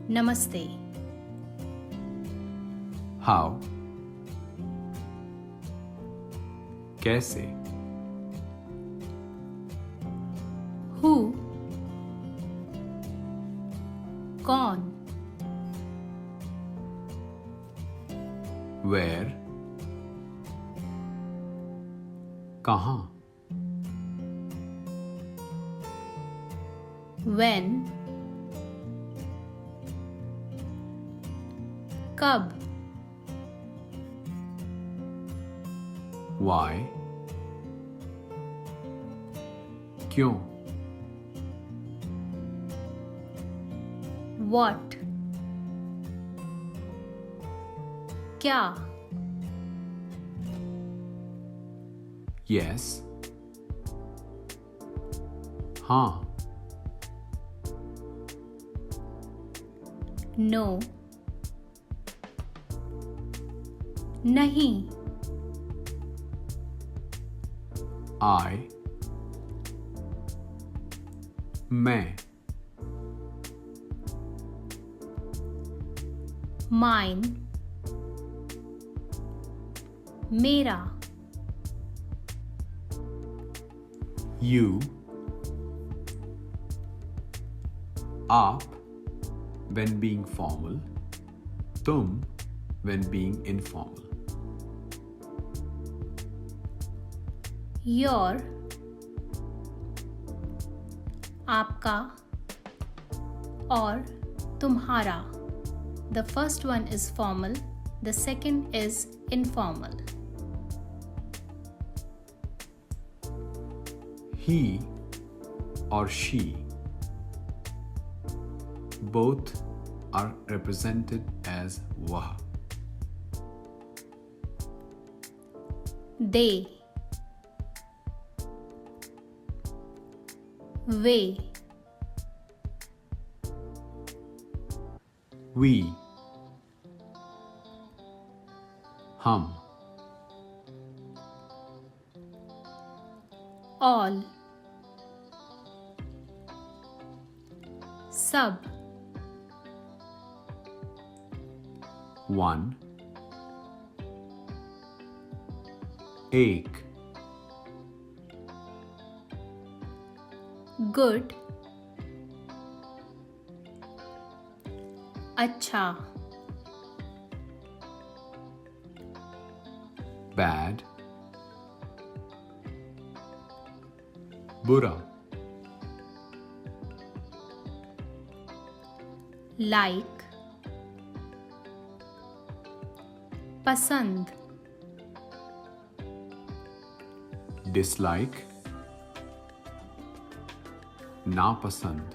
नमस्ते. How? कैसे? Who? कौन? Where? कहाँ? When? कब? Why? क्यों? What? क्या? Yes? हाँ. No? नहीं. I? मैं. Mine? मेरा. You? आप when being formal, तुम when being informal. Your? आपका और तुम्हारा. The first one is formal, the second is informal. He or she, both are represented as वह. They. वे. We. हम. All. सब. One. एक. Good. अच्छा. Bad. बुरा. Like. पसंद. Dislike. नापसंद.